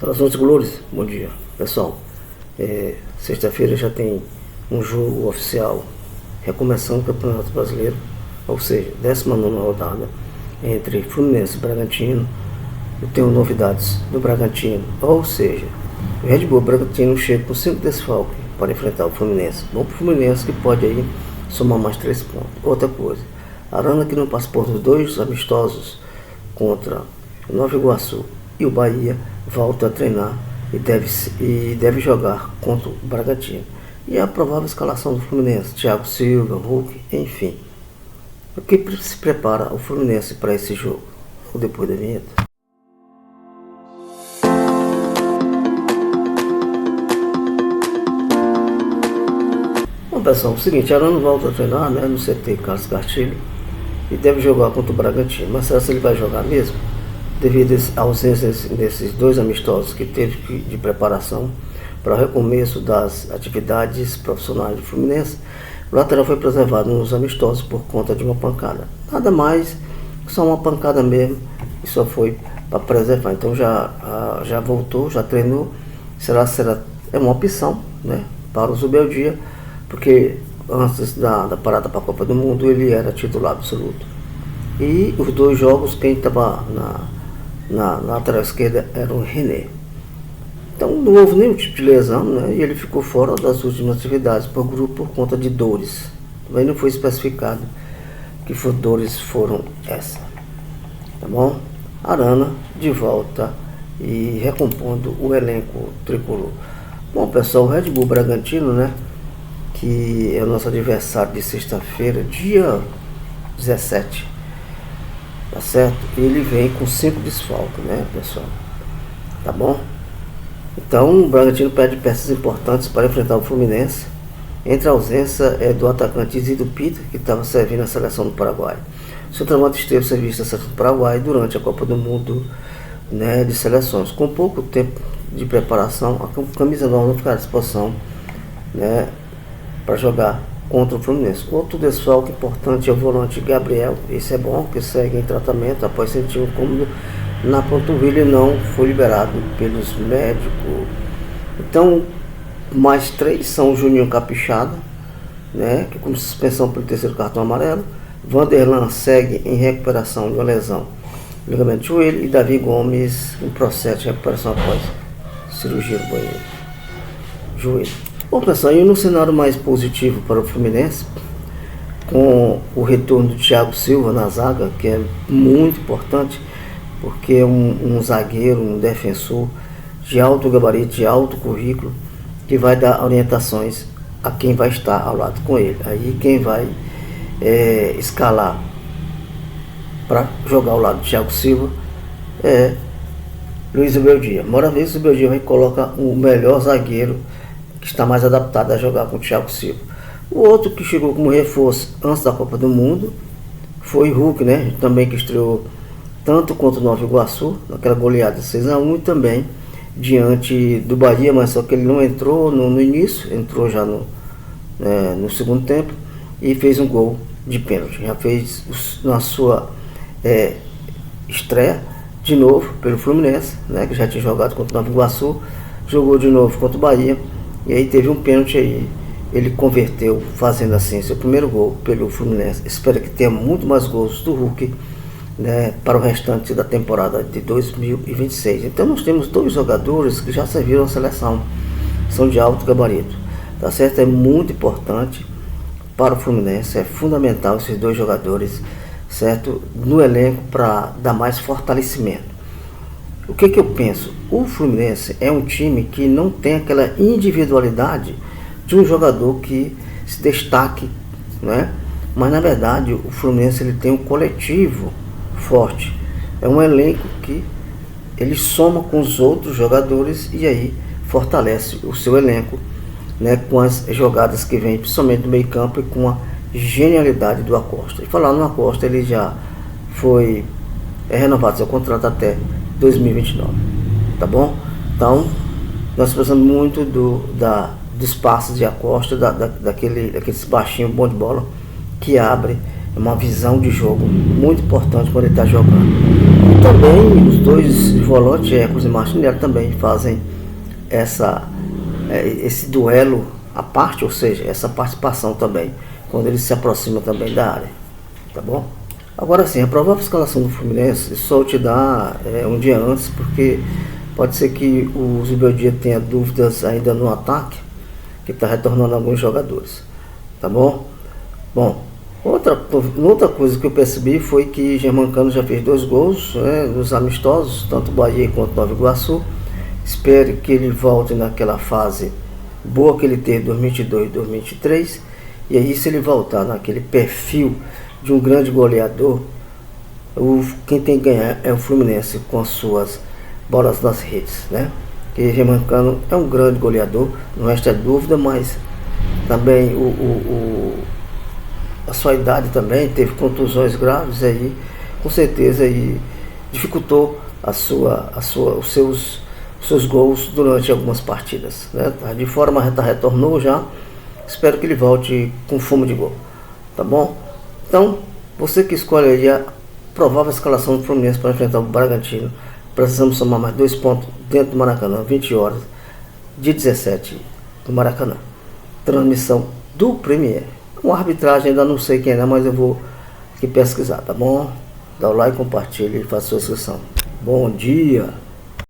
Saudações tricolores, bom dia pessoal. Sexta-feira já tem um jogo oficial recomeçando o Campeonato Brasileiro, ou seja, 19ª rodada entre Fluminense e Bragantino. Eu tenho novidades do Bragantino, ou seja, o Red Bull Bragantino chega com 5 desfalques para enfrentar o Fluminense. Bom para o Fluminense que pode aí somar mais 3 pontos. Outra coisa, Arana que não passou dos 2 amistosos contra o Nova Iguaçu e o Bahia volta a treinar e deve jogar contra o Bragantino. E a provável escalação do Fluminense, Thiago Silva, Hulk, enfim. O que se prepara o Fluminense para esse jogo? Ou depois da vinheta? Bom pessoal, é o seguinte, Arana volta a treinar, no CT Carlos Castilho e deve jogar contra o Bragantino. Mas será que ele vai jogar mesmo? Devido à ausência desses 2 amistosos que teve de preparação para o recomeço das atividades profissionais do Fluminense, o lateral foi preservado nos amistosos por conta de uma pancada. Nada mais, só uma pancada mesmo, e só foi para preservar. Então já voltou, já treinou, é uma opção, para o Zubeldia, porque antes da parada para a Copa do Mundo ele era titular absoluto. E os 2 jogos, quem estava na lateral esquerda era o René. Então não houve nenhum tipo de lesão, e ele ficou fora das últimas atividades por grupo por conta de dores. Também não foi especificado que dores foram essas. Tá bom? Arana de volta e recompondo o elenco tricolor. Bom pessoal, o Red Bull Bragantino, que é o nosso adversário de sexta-feira, dia 17. Tá certo? Ele vem com 5 desfalques, pessoal? Tá bom? Então o Bragantino perde peças importantes para enfrentar o Fluminense. Entre a ausência do atacante Isidro Pita, que estava servindo a seleção do Paraguai. O centroavante esteve serviço da seleção do Paraguai durante a Copa do Mundo, de seleções. Com pouco tempo de preparação, a camisa nova não ficará à disposição, para jogar contra o Fluminense. Outro desfalque importante é o volante Gabriel. Esse é bom, que segue em tratamento após sentir um incômodo na panturrilha e não foi liberado pelos médicos. Então, mais 3 são o Juninho Capixaba, que com suspensão pelo 3º cartão amarelo. Vanderlan segue em recuperação de uma lesão no ligamento de joelho, e Davi Gomes em processo de recuperação após cirurgia do joelho. Bom pessoal, e no cenário mais positivo para o Fluminense, com o retorno do Thiago Silva na zaga, que é muito importante, porque é um zagueiro, um defensor de alto gabarito, de alto currículo, que vai dar orientações a quem vai estar ao lado com ele. Aí quem vai escalar para jogar ao lado do Thiago Silva é Luiz Zubeldia. Uma vez o Zubeldia vai colocar o melhor zagueiro que está mais adaptado a jogar com o Thiago Silva. O outro que chegou como reforço antes da Copa do Mundo foi Hulk, também que estreou tanto contra o Nova Iguaçu, naquela goleada 6-1, e também diante do Bahia, mas só que ele não entrou no início, entrou já no segundo tempo e fez um gol de pênalti. Já fez na sua estreia de novo pelo Fluminense, que já tinha jogado contra o Nova Iguaçu, jogou de novo contra o Bahia. E aí teve um pênalti aí, ele converteu fazendo assim seu primeiro gol pelo Fluminense. Espero que tenha muito mais gols do Hulk, para o restante da temporada de 2026. Então nós temos 2 jogadores que já serviram à seleção, são de alto gabarito, tá certo? É muito importante para o Fluminense, é fundamental esses 2 jogadores, certo? No elenco para dar mais fortalecimento. O que eu penso? O Fluminense é um time que não tem aquela individualidade de um jogador que se destaque, mas na verdade o Fluminense ele tem um coletivo forte. É um elenco que ele soma com os outros jogadores e aí fortalece o seu elenco, com as jogadas que vem principalmente do meio campo e com a genialidade do Acosta. E falar no Acosta, ele já foi renovado seu contrato até 2029, tá bom? Então nós precisamos muito dos passes de Acosta, daqueles baixinho bom de bola que abre É uma visão de jogo muito importante quando ele está jogando. E também os dois volantes, Ecos e Martinelli, também fazem esse duelo à parte, ou seja, essa participação também, quando ele se aproxima também da área. Tá bom? Agora sim, a provável escalação do Fluminense só te dá um dia antes, porque pode ser que o Zubeldia tenha dúvidas ainda no ataque, que está retornando alguns jogadores. Tá bom? Bom, outra coisa que eu percebi foi que Germancano já fez 2 gols nos amistosos, tanto Bahia quanto Nova Iguaçu. Espero que ele volte naquela fase boa que ele teve em 2022 e 2023. E aí, se ele voltar naquele perfil de um grande goleador, quem tem que ganhar é o Fluminense com as suas bolas nas redes, né? Que Germancano é um grande goleador, não resta dúvida, mas também a sua idade também, teve contusões graves aí, com certeza aí dificultou os seus gols durante algumas partidas, né? De forma retornou já, espero que ele volte com fome de gol, tá bom? Então, você que escolhe aí a provável escalação do Fluminense para enfrentar o Bragantino, precisamos somar mais 2 pontos dentro do Maracanã, 20 horas, dia 17 do Maracanã. Transmissão do Premier. Com arbitragem ainda não sei quem é, mas eu vou aqui pesquisar, tá bom? Dá o like, compartilhe e faça sua inscrição. Bom dia!